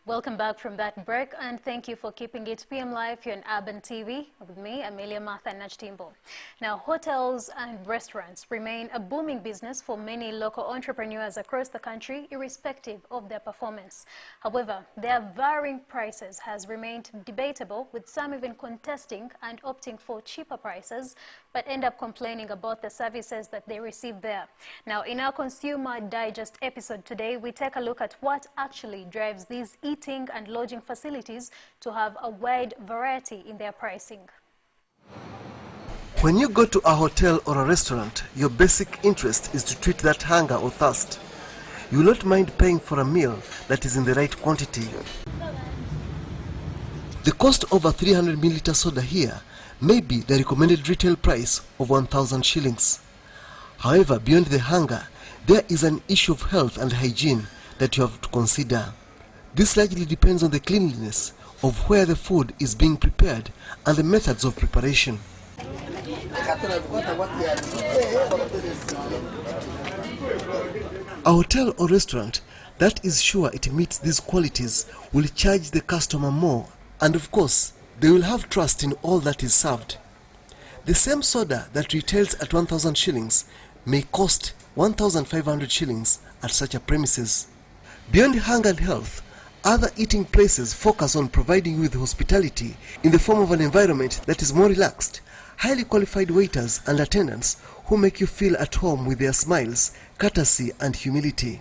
Welcome back from that break, and thank you for keeping it PM Live here on Urban TV with me, Amelia Martha Nakitimbo. Now, hotels and restaurants remain a booming business for many local entrepreneurs across the country, irrespective of their performance. However, their varying prices has remained debatable, with some even contesting and opting for cheaper prices, but end up complaining about the services that they receive there. Now, in our Consumer Digest episode today, we take a look at what actually drives these eating and lodging facilities to have a wide variety in their pricing. When you go to a hotel or a restaurant, your basic interest is to treat that hunger or thirst. You will not mind paying for a meal that is in the right quantity. The cost of a 300 milliliter soda here may be the recommended retail price of 1,000 shillings. However, beyond the hunger, there is an issue of health and hygiene that you have to consider. This largely depends on the cleanliness of where the food is being prepared and the methods of preparation. A hotel or restaurant that is sure it meets these qualities will charge the customer more, and of course, they will have trust in all that is served. The same soda that retails at 1,000 shillings may cost 1,500 shillings at such a premises. Beyond hunger and health, other eating places focus on providing you with hospitality in the form of an environment that is more relaxed, highly qualified waiters and attendants who make you feel at home with their smiles, courtesy and humility.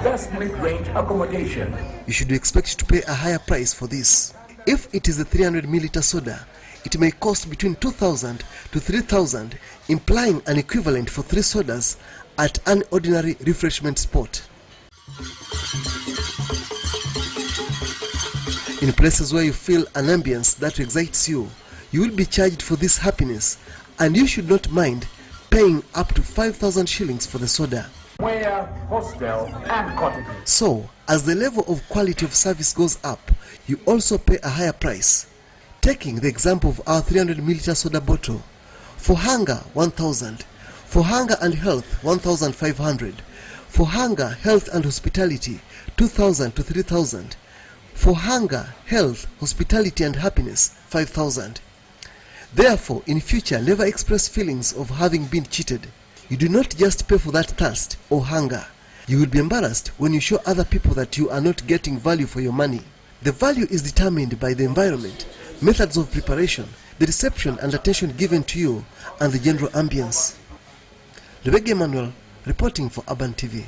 Best mid-range accommodation. You should expect to pay a higher price for this. If it is a 300 milliliter soda, it may cost between 2,000 to 3,000, implying an equivalent for 3 sodas at an ordinary refreshment spot. In places where you feel an ambience that excites you, you will be charged for this happiness, and you should not mind paying up to 5,000 shillings for the soda. Where hostel and cottages. So, as the level of quality of service goes up, you also pay a higher price. Taking the example of our 300 milliliter soda bottle, for hunger 1,000, for hunger and health 1,500, for hunger, health and hospitality 2,000 to 3,000, for hunger, health, hospitality and happiness 5,000. Therefore, in future, never express feelings of having been cheated. You do not just pay for that thirst or hunger. You will be embarrassed when you show other people that you are not getting value for your money. The value is determined by the environment, methods of preparation, the reception and attention given to you, and the general ambience. Rebecca Emmanuel, reporting for Urban TV.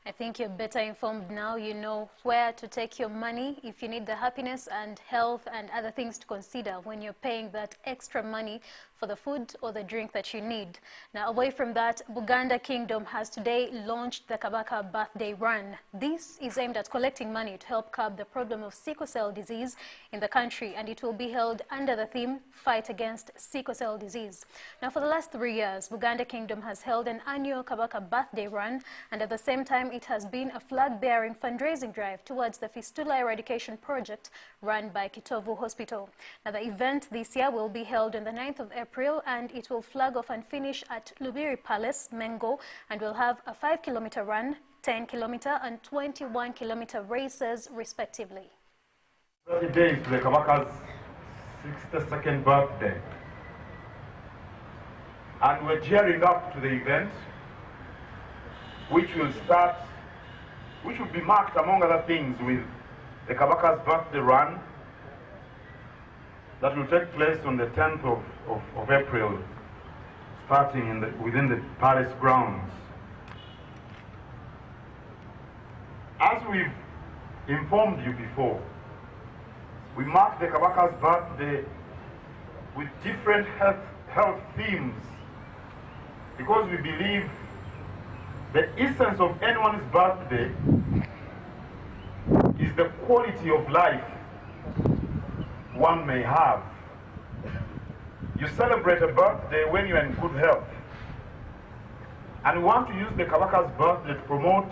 I think you're better informed now. You know where to take your money if you need the happiness and health and other things to consider when you're paying that extra money for the food or the drink that you need. Now, away from that, Buganda Kingdom has today launched the Kabaka Birthday Run. This is aimed at collecting money to help curb the problem of sickle cell disease in the country, and it will be held under the theme Fight Against Sickle Cell Disease. Now, for the last 3 years, Buganda Kingdom has held an annual Kabaka Birthday Run, and at the same time, it has been a flag-bearing fundraising drive towards the fistula eradication project run by Kitovu Hospital. Now, the event this year will be held on the 9th of April, and it will flag off and finish at Lubiri Palace, Mengo, and will have a 5-kilometer run, 10-kilometer and 21-kilometer races, respectively. 30 days to the Kabaka's 62nd birthday, and we're gearing up to the event, which will be marked, among other things, with the Kabaka's Birthday Run that will take place on the 10th of April, starting within the palace grounds. As we've informed you before, we mark the Kabaka's birthday with different health themes, because we believe the essence of anyone's birthday is the quality of life one may have. You celebrate a birthday when you're in good health. And we want to use the Kabaka's birthday to promote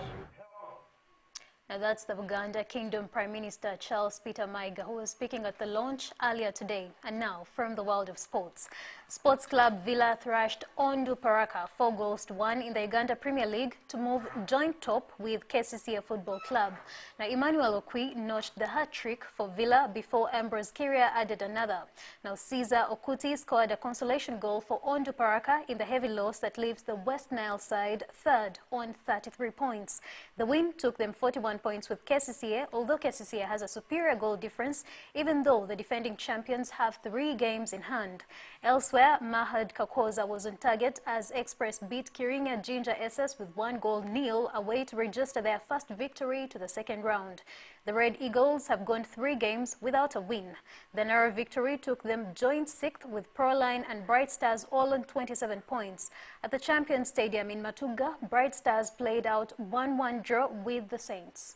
Now that's the Uganda Kingdom Prime Minister Charles Peter Mayiga, who was speaking at the launch earlier today. And now, from the world of sports. Sports club Villa thrashed Ondu Paraka 4-1 in the Uganda Premier League to move joint top with KCCA Football Club. Now Emmanuel Okwi notched the hat-trick for Villa before Ambrose Kiria added another. Now Caesar Okuti scored a consolation goal for Ondu Paraka in the heavy loss that leaves the West Nile side third on 33 points. The win took them 41 points with KCCA, although KCCA has a superior goal difference, even though the defending champions have 3 games in hand. Elsewhere, Mahad Kakoza was on target as Express beat Kiringa Ginger SS with 1-0 away to register their first victory to the second round. The Red Eagles have gone 3 games without a win. The narrow victory took them joint 6th with Proline and Bright Stars all on 27 points. At the Champions Stadium in Matuga, Bright Stars played out 1-1 draw with the Saints.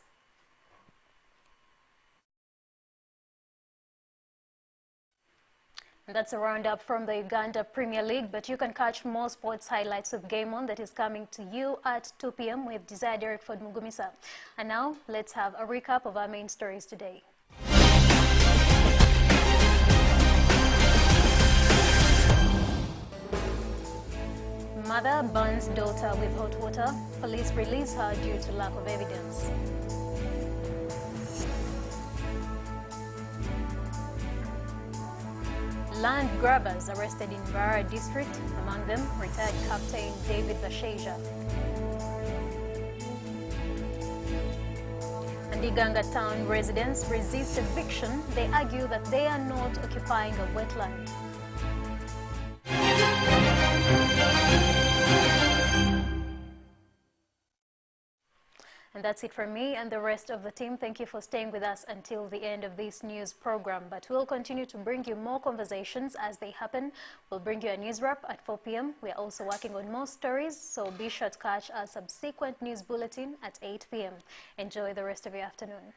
And that's a roundup from the Uganda Premier League, but you can catch more sports highlights with Game On that is coming to you at 2 p.m. with Desire Derek Ford Mugumisa. And now, let's have a recap of our main stories today. Mother burns daughter with hot water. Police release her due to lack of evidence. Land grabbers arrested in Bara district, among them retired Captain David Vasheja. And Iganga town residents resist eviction. They argue that they are not occupying a wetland. And that's it from me and the rest of the team. Thank you for staying with us until the end of this news program. But we'll continue to bring you more conversations as they happen. We'll bring you a news wrap at 4 p.m. We're also working on more stories, so be sure to catch our subsequent news bulletin at 8 p.m. Enjoy the rest of your afternoon.